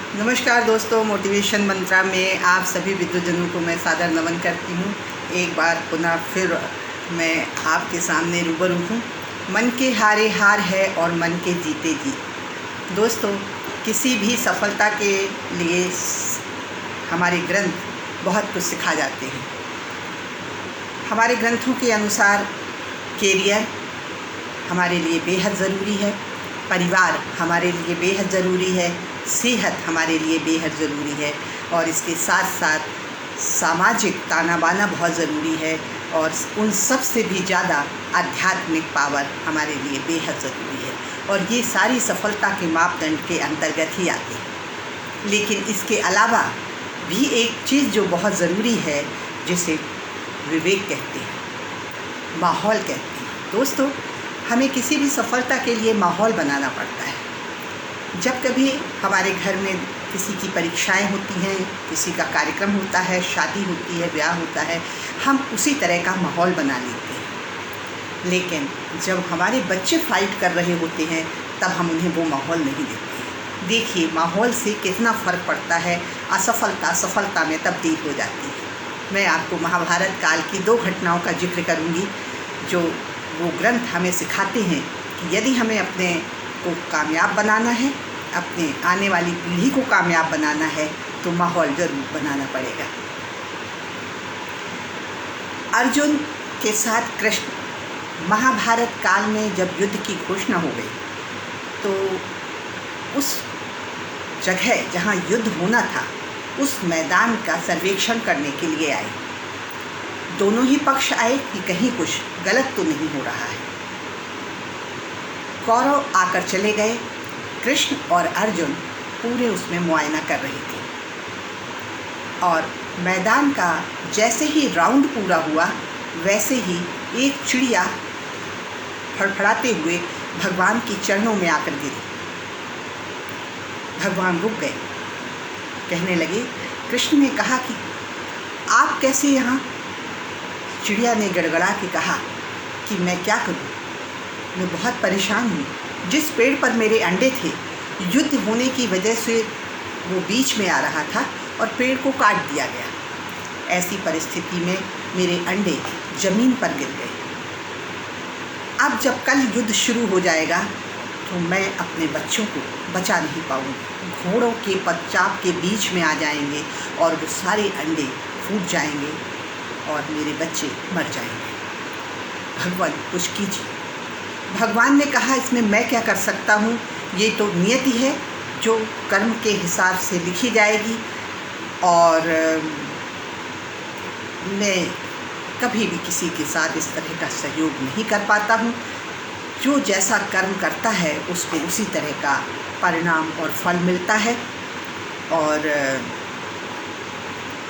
नमस्कार दोस्तों, मोटिवेशन मंत्रा में आप सभी विद्वजनों को मैं सादर नमन करती हूँ। एक बार पुनः फिर मैं आपके सामने रूबरू हूँ। मन के हारे हार है और मन के जीते जीत। दोस्तों, किसी भी सफलता के लिए हमारे ग्रंथ बहुत कुछ सिखा जाते हैं। हमारे ग्रंथों के अनुसार कैरियर हमारे लिए बेहद ज़रूरी है, परिवार हमारे लिए बेहद ज़रूरी है, सेहत हमारे लिए बेहद ज़रूरी है और इसके साथ साथ सामाजिक ताना बाना बहुत ज़रूरी है और उन सब से भी ज़्यादा आध्यात्मिक पावर हमारे लिए बेहद ज़रूरी है और ये सारी सफलता के मापदंड के अंतर्गत ही आती है। लेकिन इसके अलावा भी एक चीज़ जो बहुत ज़रूरी है, जिसे विवेक कहते हैं, माहौल कहते हैं। दोस्तों, हमें किसी भी सफलता के लिए माहौल बनाना पड़ता है। जब कभी हमारे घर में किसी की परीक्षाएं होती हैं, किसी का कार्यक्रम होता है, शादी होती है, ब्याह होता है, हम उसी तरह का माहौल बना लेते हैं। लेकिन जब हमारे बच्चे फाइट कर रहे होते हैं, तब हम उन्हें वो माहौल नहीं देते। देखिए, माहौल से कितना फ़र्क पड़ता है। असफलता सफलता में तब्दील हो जाती है। मैं आपको महाभारत काल की 2 घटनाओं का जिक्र करूँगी, जो वो ग्रंथ हमें सिखाते हैं कि यदि हमें अपने को कामयाब बनाना है, अपने आने वाली पीढ़ी को कामयाब बनाना है, तो माहौल जरूर बनाना पड़ेगा। अर्जुन के साथ कृष्ण, महाभारत काल में जब युद्ध की घोषणा हो गई, तो उस जगह जहाँ युद्ध होना था, उस मैदान का सर्वेक्षण करने के लिए आए। दोनों ही पक्ष आए कि कहीं कुछ गलत तो नहीं हो रहा है। कौरव आकर चले गए। कृष्ण और अर्जुन पूरे उसमें मुआयना कर रहे थे और मैदान का जैसे ही राउंड पूरा हुआ, वैसे ही एक चिड़िया फड़फड़ाते हुए भगवान के चरणों में आकर गिरी। भगवान रुक गए, कहने लगे। कृष्ण ने कहा कि आप कैसे यहाँ? चिड़िया ने गड़गड़ा के कहा कि मैं क्या करूँ, मैं बहुत परेशान हूँ। जिस पेड़ पर मेरे अंडे थे, युद्ध होने की वजह से वो बीच में आ रहा था और पेड़ को काट दिया गया। ऐसी परिस्थिति में मेरे अंडे ज़मीन पर गिर गए। अब जब कल युद्ध शुरू हो जाएगा, तो मैं अपने बच्चों को बचा नहीं पाऊँगी। घोड़ों के पदचाप के बीच में आ जाएंगे और वो सारे अंडे फूट जाएंगे और मेरे बच्चे मर जाएंगे। भगवान कुछ कीजिए। भगवान ने कहा, इसमें मैं क्या कर सकता हूँ? ये तो नियति है जो कर्म के हिसाब से लिखी जाएगी और मैं कभी भी किसी के साथ इस तरह का सहयोग नहीं कर पाता हूँ। जो जैसा कर्म करता है, उसको उसी तरह का परिणाम और फल मिलता है। और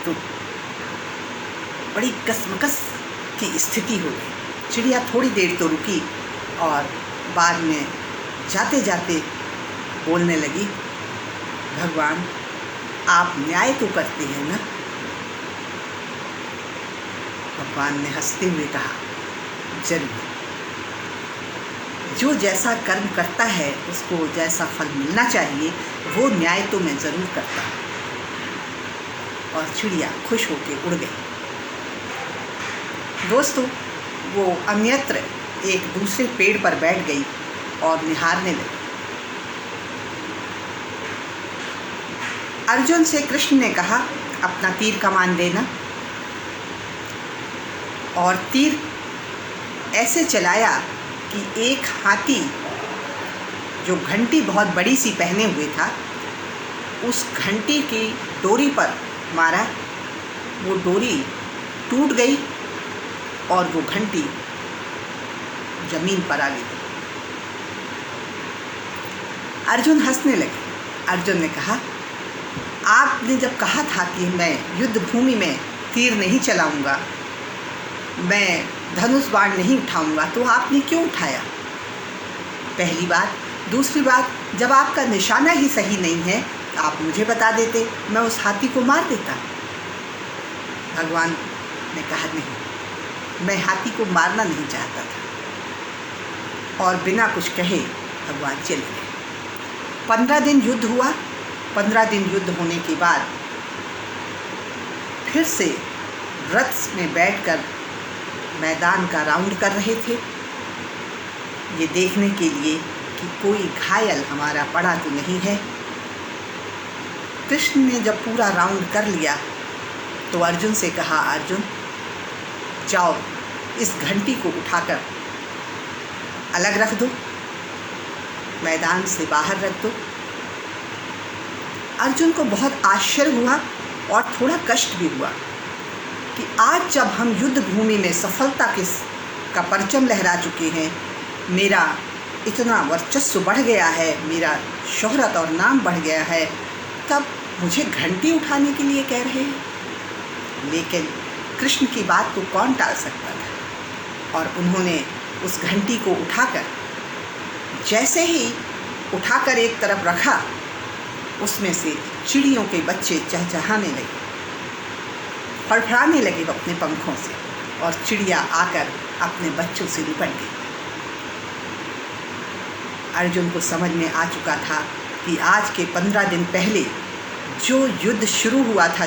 तो बड़ी कसमकस की स्थिति हो गई। चिड़िया थोड़ी देर तो रुकी और बाद में जाते जाते बोलने लगी, भगवान, आप न्याय तो करते हैं ना? भगवान ने हंसते हुए कहा, जरूर। जो जैसा कर्म करता है, उसको जैसा फल मिलना चाहिए, वो न्याय तो मैं ज़रूर करता हूँ। और चिड़िया खुश होकर उड़ गई। दोस्तों, वो अन्यत्र एक दूसरे पेड़ पर बैठ गई और निहारने लगी। अर्जुन से कृष्ण ने कहा, अपना तीर कमान देना। और तीर ऐसे चलाया कि एक हाथी जो घंटी बहुत बड़ी सी पहने हुए था, उस घंटी की डोरी पर मारा। वो डोरी टूट गई और वो घंटी जमीन पर आ गई। अर्जुन हंसने लगे। अर्जुन ने कहा, आपने जब कहा था कि मैं युद्ध भूमि में तीर नहीं चलाऊंगा, मैं धनुष बाण नहीं उठाऊंगा, तो आपने क्यों उठाया? पहली बात। दूसरी बात, जब आपका निशाना ही सही नहीं है, आप मुझे बता देते, मैं उस हाथी को मार देता। भगवान ने कहा, नहीं, मैं हाथी को मारना नहीं चाहता था। और बिना कुछ कहे भगवान चले गए। 15 दिन युद्ध हुआ 15 दिन युद्ध होने के बाद फिर से रथ में बैठकर मैदान का राउंड कर रहे थे, ये देखने के लिए कि कोई घायल हमारा पड़ा तो नहीं है। कृष्ण ने जब पूरा राउंड कर लिया तो अर्जुन से कहा, अर्जुन जाओ इस घंटी को उठाकर अलग रख दो, मैदान से बाहर रख दो। अर्जुन को बहुत आश्चर्य हुआ और थोड़ा कष्ट भी हुआ कि आज जब हम युद्ध भूमि में सफलता का परचम लहरा चुके हैं, मेरा इतना वर्चस्व बढ़ गया है, मेरा शोहरत और नाम बढ़ गया है, तब मुझे घंटी उठाने के लिए कह रहे हैं। लेकिन कृष्ण की बात को कौन टाल सकता था, और उन्होंने उस घंटी को उठाकर, जैसे ही उठाकर एक तरफ रखा, उसमें से चिड़ियों के बच्चे चहचहाने लगे, फड़फड़ाने लगे अपने पंखों से, और चिड़िया आकर अपने बच्चों से लिपट गई। अर्जुन को समझ में आ चुका था कि आज के 15 दिन पहले जो युद्ध शुरू हुआ था,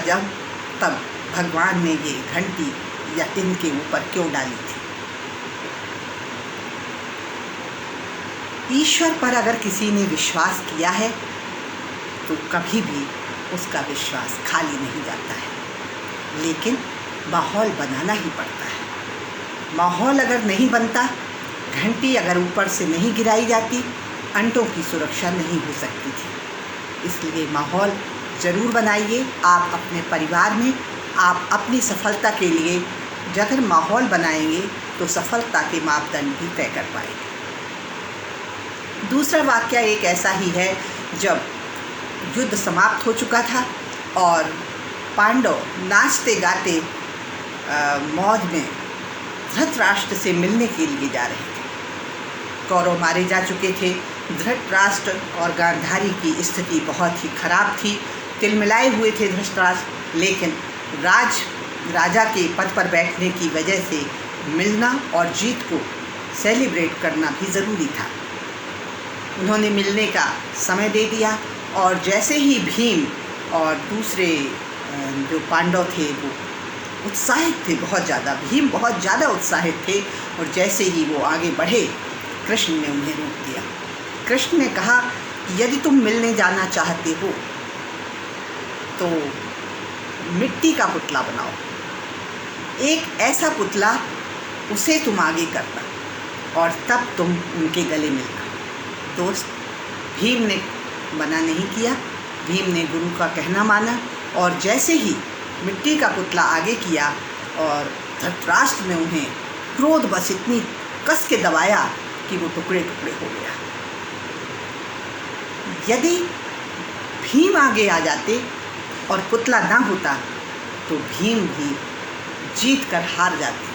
तब भगवान ने ये घंटी या इनके ऊपर क्यों डाली थी। ईश्वर पर अगर किसी ने विश्वास किया है तो कभी भी उसका विश्वास खाली नहीं जाता है, लेकिन माहौल बनाना ही पड़ता है। माहौल अगर नहीं बनता, घंटी अगर ऊपर से नहीं गिराई जाती, अंडों की सुरक्षा नहीं हो सकती थी। इसलिए माहौल ज़रूर बनाइए आप अपने परिवार में। आप अपनी सफलता के लिए अगर माहौल बनाएंगे तो सफलता के मापदंड भी तय कर पाएंगे। दूसरा वाक़या एक ऐसा ही है, जब युद्ध समाप्त हो चुका था और पांडव नाचते गाते मौज में धृतराष्ट्र से मिलने के लिए जा रहे थे। कौरव मारे जा चुके थे। धृतराष्ट्र और गांधारी की स्थिति बहुत ही खराब थी, तिलमिलाए हुए थे धृतराष्ट्र, लेकिन राजा के पद पर बैठने की वजह से मिलना और जीत को सेलिब्रेट करना भी ज़रूरी था। उन्होंने मिलने का समय दे दिया, और जैसे ही भीम और दूसरे जो पांडव थे वो उत्साहित थे बहुत ज़्यादा, भीम बहुत ज़्यादा उत्साहित थे, और जैसे ही वो आगे बढ़े कृष्ण ने उन्हें रोक दिया। कृष्ण ने कहा कि यदि तुम मिलने जाना चाहते हो तो मिट्टी का पुतला बनाओ, एक ऐसा पुतला, उसे तुम आगे करना और तब तुम उनके गले मिलना। दोस्त, भीम ने मना नहीं किया, भीम ने गुरु का कहना माना, और जैसे ही मिट्टी का पुतला आगे किया और धृतराष्ट्र ने उन्हें क्रोध बस इतनी कस के दबाया कि वो टुकड़े टुकड़े हो गया। यदि भीम आगे आ जाते और पुतला ना होता तो भीम भी जीत कर हार जाते,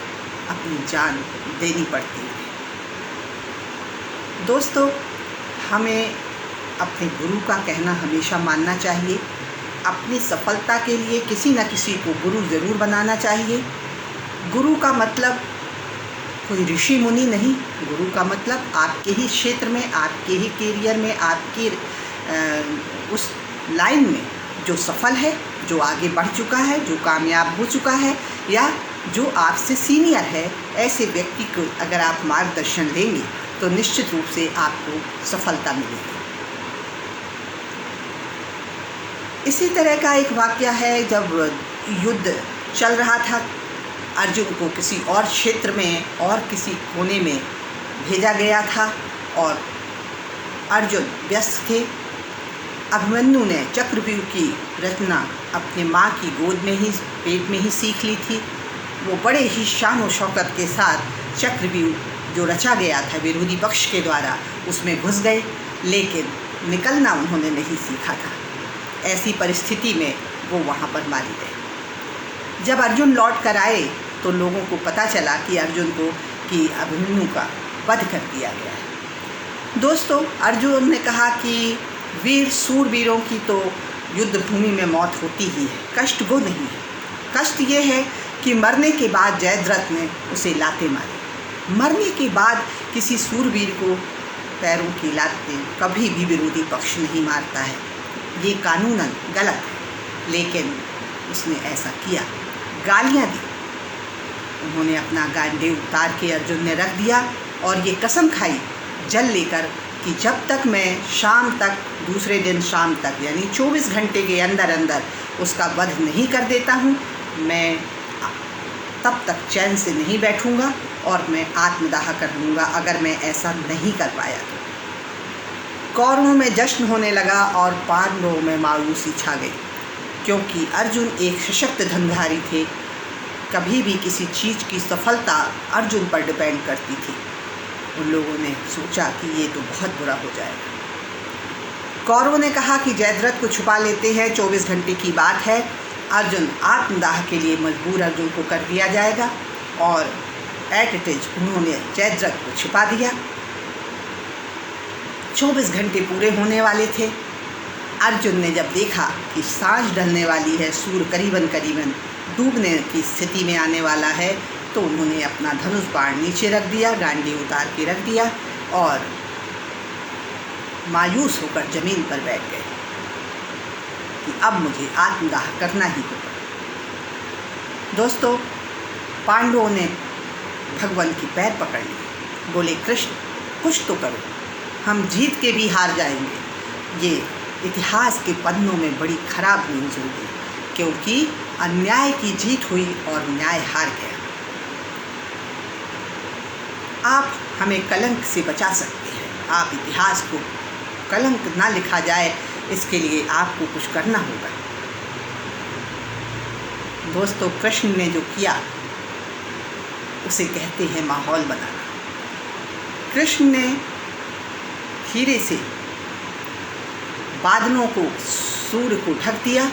अपनी जान देनी पड़ती है। दोस्तों, हमें अपने गुरु का कहना हमेशा मानना चाहिए। अपनी सफलता के लिए किसी न किसी को गुरु ज़रूर बनाना चाहिए। गुरु का मतलब कोई ऋषि मुनि नहीं, गुरु का मतलब आपके ही क्षेत्र में, आपके ही कैरियर में, आपकी उस लाइन में जो सफल है, जो आगे बढ़ चुका है, जो कामयाब हो चुका है, या जो आपसे सीनियर है, ऐसे व्यक्ति को अगर आप मार्गदर्शन लेंगे तो निश्चित रूप से आपको सफलता मिलेगी। इसी तरह का एक वाक़या है, जब युद्ध चल रहा था, अर्जुन को किसी और क्षेत्र में और किसी कोने में भेजा गया था और अर्जुन व्यस्त थे। अभिमन्यु ने चक्रव्यूह की रचना अपने माँ की गोद में ही, पेट में ही सीख ली थी। वो बड़े ही शान और शौकत के साथ चक्रव्यूह जो रचा गया था विरोधी पक्ष के द्वारा, उसमें घुस गए, लेकिन निकलना उन्होंने नहीं सीखा था। ऐसी परिस्थिति में वो वहाँ पर मारे गए। जब अर्जुन लौट कर आए तो लोगों को पता चला कि अर्जुन को कि अभिमन्यु का वध कर दिया गया है। दोस्तों, अर्जुन ने कहा कि वीर सूरवीरों की तो युद्ध भूमि में मौत होती ही है, कष्ट वो नहीं है। कष्ट ये है कि मरने के बाद जयद्रथ ने उसे लाते मारे। मरने के बाद किसी सूरवीर को पैरों की लातें कभी भी विरोधी पक्ष नहीं मारता है। ये कानूनन गलत है, लेकिन उसने ऐसा किया, गालियाँ दी। उन्होंने अपना गांडे उतार के अर्जुन ने रख दिया और ये कसम खाई जल लेकर कि जब तक मैं शाम तक, दूसरे दिन शाम तक यानी 24 घंटे के अंदर अंदर उसका वध नहीं कर देता हूँ, मैं तब तक चैन से नहीं बैठूँगा और मैं आत्मदाह कर लूँगा अगर मैं ऐसा नहीं कर पाया तो। कौरवों में जश्न होने लगा और पांडवों में मायूसी छा गई, क्योंकि अर्जुन एक सशक्त धनुधारी थे। कभी भी किसी चीज़ की सफलता अर्जुन पर डिपेंड करती थी। उन लोगों ने सोचा कि ये तो बहुत बुरा हो जाएगा। कौरवों ने कहा कि जयद्रथ को छुपा लेते हैं, 24 घंटे की बात है। अर्जुन आत्मदाह के लिए मजबूर अर्जुन को कर दिया जाएगा और एट इट इज उन्होंने जयद्रथ को छिपा दिया। 24 घंटे पूरे होने वाले थे। अर्जुन ने जब देखा कि सांझ ढलने वाली है, सूर्य करीबन करीबन डूबने की स्थिति में आने वाला है, तो उन्होंने अपना धनुष बाण नीचे रख दिया, गांडी उतार के रख दिया और मायूस होकर जमीन पर बैठ गए कि अब मुझे आत्मदाह करना ही होगा। दोस्तों, पांडवों ने भगवान की पैर पकड़ ली, बोले कृष्ण कुछ तो करो, हम जीत के भी हार जाएंगे। ये इतिहास के पन्नों में बड़ी खराब न्यूज़ होगी, क्योंकि अन्याय की जीत हुई और न्याय हार गया। आप हमें कलंक से बचा सकते हैं, आप इतिहास को कलंक ना लिखा जाए, इसके लिए आपको कुछ करना होगा। दोस्तों, कृष्ण ने जो किया उसे कहते हैं माहौल बनाना। कृष्ण ने धीरे से बादलों को, सूर्य को ढक दिया।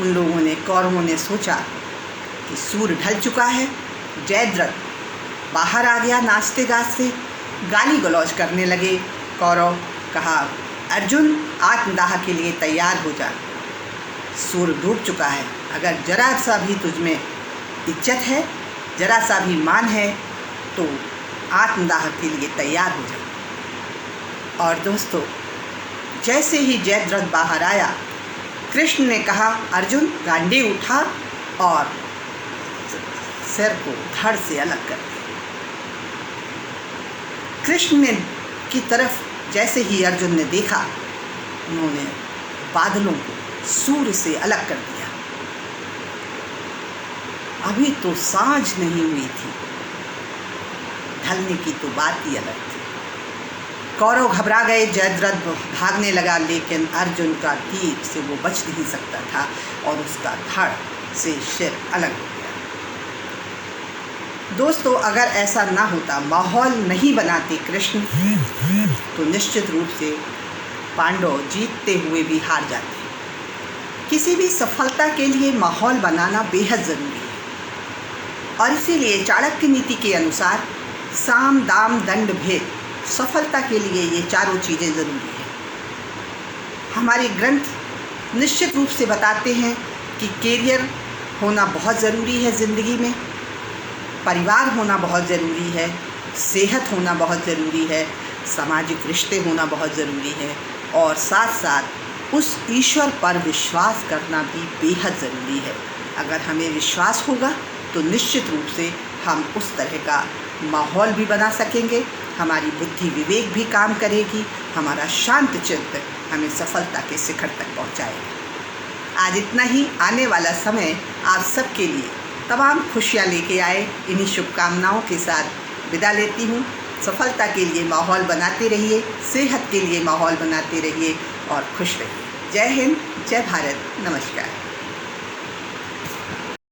उन लोगों ने, कौरवों ने सोचा कि सूर्य ढल चुका है, जयद्रथ बाहर आ गया नाचते गाजते, गाली गलौज करने लगे। कौरव कहा अर्जुन आत्मदाह के लिए तैयार हो जा, सूर्य डूब चुका है, अगर जरा सा भी तुझमें इज्जत है, जरा सा भी मान है तो आत्मदाह के लिए तैयार हो जा। और दोस्तों, जैसे ही जयद्रथ बाहर आया, कृष्ण ने कहा अर्जुन गांडी उठा और सिर को धड़ से अलग कर दिया। कृष्ण ने की तरफ जैसे ही अर्जुन ने देखा, उन्होंने बादलों को सूर्य से अलग कर दिया। अभी तो सांझ नहीं हुई थी, ढलने की तो बात ही अलग थी। कौरव घबरा गए, जयद्रथ भागने लगा, लेकिन अर्जुन का तीर से वो बच नहीं सकता था और उसका धड़ से सिर अलग हो गया। दोस्तों, अगर ऐसा ना होता, माहौल नहीं बनाते कृष्ण, तो निश्चित रूप से पांडव जीतते हुए भी हार जाते। किसी भी सफलता के लिए माहौल बनाना बेहद ज़रूरी है और इसीलिए चाणक्य नीति के अनुसार साम दाम दंड भेद, सफलता के लिए ये चारों चीज़ें ज़रूरी है। हमारे ग्रंथ निश्चित रूप से बताते हैं कि कैरियर होना बहुत ज़रूरी है ज़िंदगी में, परिवार होना बहुत ज़रूरी है, सेहत होना बहुत ज़रूरी है, सामाजिक रिश्ते होना बहुत ज़रूरी है और साथ साथ उस ईश्वर पर विश्वास करना भी बेहद ज़रूरी है। अगर हमें विश्वास होगा तो निश्चित रूप से हम उस तरह का माहौल भी बना सकेंगे, हमारी बुद्धि विवेक भी काम करेगी, हमारा शांत चित्त हमें सफलता के शिखर तक पहुंचाएगा। आज इतना ही। आने वाला समय आप सबके लिए तमाम खुशियाँ लेके आए, इन्हीं शुभकामनाओं के साथ विदा लेती हूँ। सफलता के लिए माहौल बनाते रहिए, सेहत के लिए माहौल बनाते रहिए और खुश रहिए। जय हिंद, जय भारत, नमस्कार।